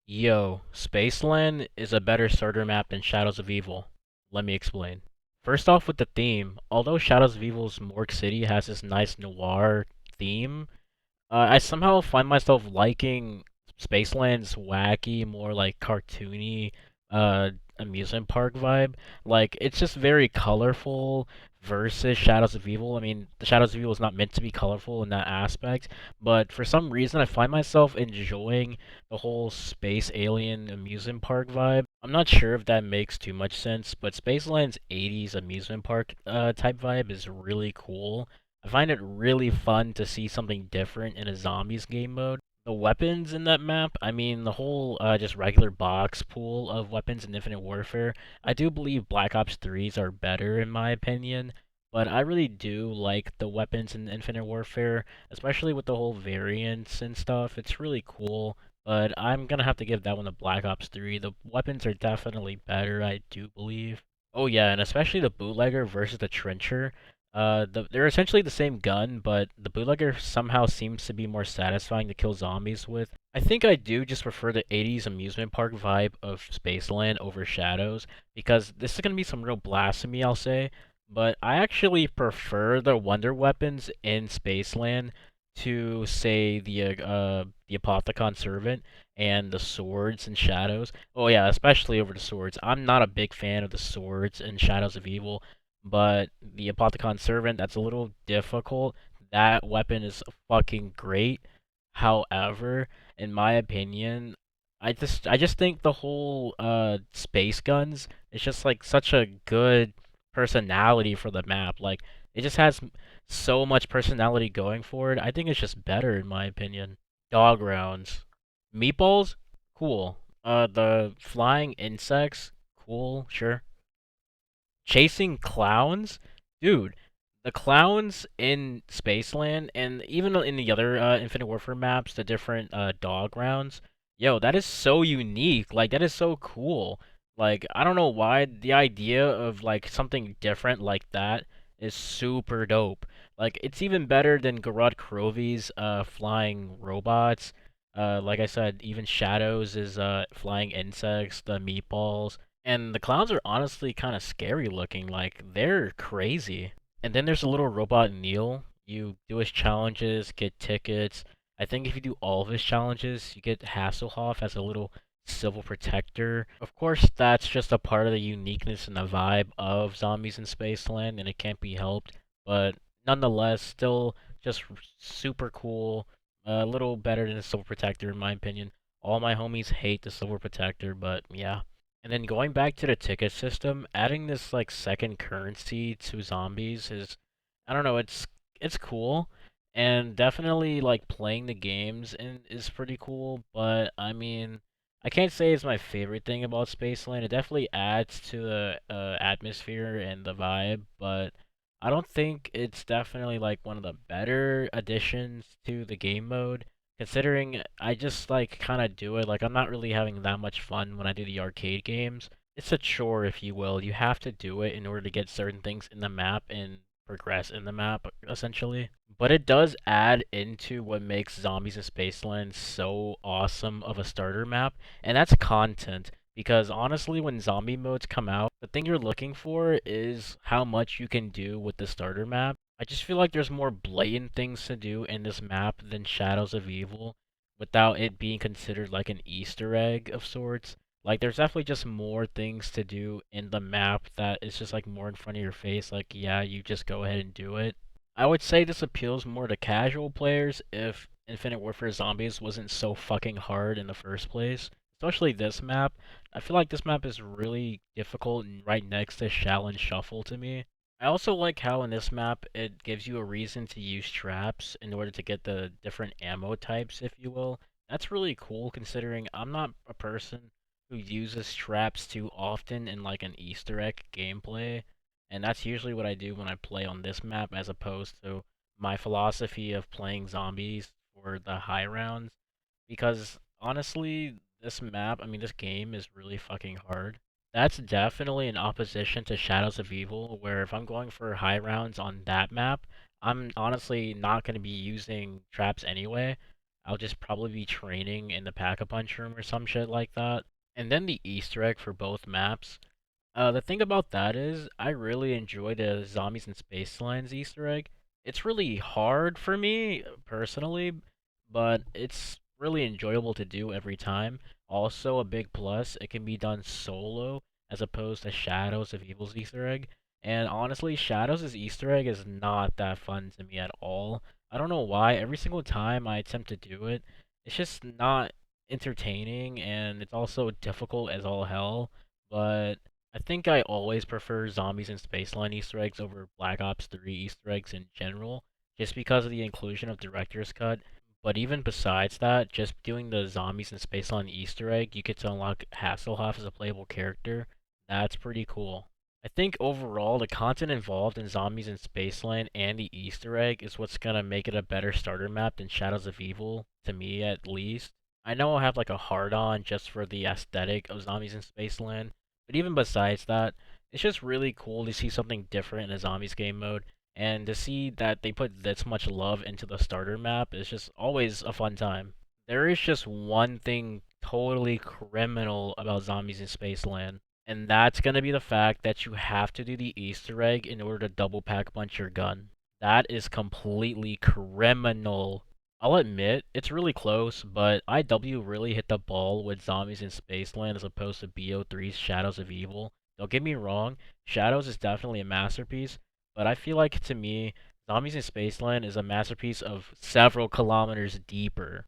Yo, Spaceland is a better starter map than Shadows of Evil. Let me explain. First off with the theme, although Shadows of Evil's Morgue City has this nice noir theme, I somehow find myself liking Spaceland's wacky, more like cartoony, uh, amusement park vibe. Like, it's just very colorful versus Shadows of Evil. I mean, the Shadows of Evil is not meant to be colorful in that aspect, but for some reason, I find myself enjoying the whole space alien amusement park vibe. I'm not sure if that makes too much sense, but Spaceland's 80s amusement park type vibe is really cool. I find it really fun to see something different in a zombies game mode. The weapons in that map, I mean, the whole just regular box pool of weapons in Infinite Warfare, I do believe Black Ops 3's are better in my opinion, but I really do like the weapons in Infinite Warfare, especially with the whole variants and stuff. It's really cool, but I'm gonna have to give that one to Black Ops 3. The weapons are definitely better, I do believe. Oh yeah, and especially the bootlegger versus the trencher. They're essentially the same gun, but the bootlegger somehow seems to be more satisfying to kill zombies with. I think I do just prefer the 80s amusement park vibe of Spaceland over Shadows, because this is going to be some real blasphemy, I'll say, but I actually prefer the wonder weapons in Spaceland to, say, the Apothicon Servant and the swords in Shadows. Oh yeah, especially over the swords. I'm not a big fan of the swords in Shadows of Evil, but the Apothicon Servant, that's a little difficult. That weapon is fucking great. However, in my opinion, I just think the whole space guns is just like such a good personality for the map. Like it just has so much personality going for it. I think it's just better in my opinion. Dog rounds. Meatballs? Cool. The flying insects? Cool, sure. Chasing clowns? Dude, the clowns in Spaceland and even in the other Infinite Warfare maps, the different dog rounds, yo, that is so unique. Like, that is so cool. Like, I don't know why the idea of like something different like that is super dope. Like, it's even better than Garrod Krovi's flying robots. Like I said, even Shadows is flying insects, the meatballs. And the clowns are honestly kind of scary looking, like they're crazy. And then there's a little robot Neil. You do his challenges, get tickets. I think if you do all of his challenges, you get Hasselhoff as a little civil protector. Of course, that's just a part of the uniqueness and the vibe of Zombies in Spaceland, and it can't be helped. But nonetheless, still just super cool. A little better than a civil protector, in my opinion. All my homies hate the civil protector, but yeah. And then going back to the ticket system, adding this like second currency to zombies is, I don't know, it's cool, and definitely like playing the games is pretty cool. But I mean, I can't say it's my favorite thing about Spaceland. It definitely adds to the atmosphere and the vibe, but I don't think it's definitely like one of the better additions to the game mode. Considering I just like kind of do it, like I'm not really having that much fun when I do the arcade games. It's a chore, if you will. You have to do it in order to get certain things in the map and progress in the map, essentially. But it does add into what makes Zombies in Spaceland so awesome of a starter map, and that's content. Because honestly, when zombie modes come out, the thing you're looking for is how much you can do with the starter map. I just feel like there's more blatant things to do in this map than Shadows of Evil without it being considered like an Easter egg of sorts. Like there's definitely just more things to do in the map that is just like more in front of your face. Like yeah, you just go ahead and do it. I would say this appeals more to casual players if Infinite Warfare Zombies wasn't so fucking hard in the first place. Especially this map. I feel like this map is really difficult and right next to Shell and Shuffle to me. I also like how in this map it gives you a reason to use traps in order to get the different ammo types, if you will. That's really cool considering I'm not a person who uses traps too often in like an Easter egg gameplay, and that's usually what I do when I play on this map as opposed to my philosophy of playing zombies for the high rounds. Because honestly, this game is really fucking hard. That's definitely in opposition to Shadows of Evil, where if I'm going for high rounds on that map, I'm honestly not going to be using traps anyway. I'll just probably be training in the Pack-a-Punch room or some shit like that. And then the Easter egg for both maps. The thing about that is, I really enjoy the Zombies in Spacelands Easter egg. It's really hard for me, personally, but it's really enjoyable to do every time. Also, a big plus, it can be done solo, as opposed to Shadows of Evil's Easter egg. And honestly, Shadows' Easter egg is not that fun to me at all. I don't know why, every single time I attempt to do it, it's just not entertaining, and it's also difficult as all hell, but I think I always prefer Zombies in Spaceline Easter eggs over Black Ops 3 Easter eggs in general, just because of the inclusion of Director's Cut. But even besides that, just doing the Zombies in Spaceline Easter egg, you get to unlock Hasselhoff as a playable character. That's pretty cool. I think overall, the content involved in Zombies in Spaceland and the Easter egg is what's gonna make it a better starter map than Shadows of Evil, to me at least. I know I'll have like a hard on just for the aesthetic of Zombies in Spaceland, but even besides that, it's just really cool to see something different in a Zombies game mode, and to see that they put this much love into the starter map is just always a fun time. There is just one thing totally criminal about Zombies in Spaceland, and that's gonna be the fact that you have to do the Easter egg in order to double pack punch your gun. That is completely criminal. I'll admit, it's really close, but IW really hit the ball with Zombies in Spaceland as opposed to BO3's Shadows of Evil. Don't get me wrong, Shadows is definitely a masterpiece, but I feel like to me, Zombies in Spaceland is a masterpiece of several kilometers deeper.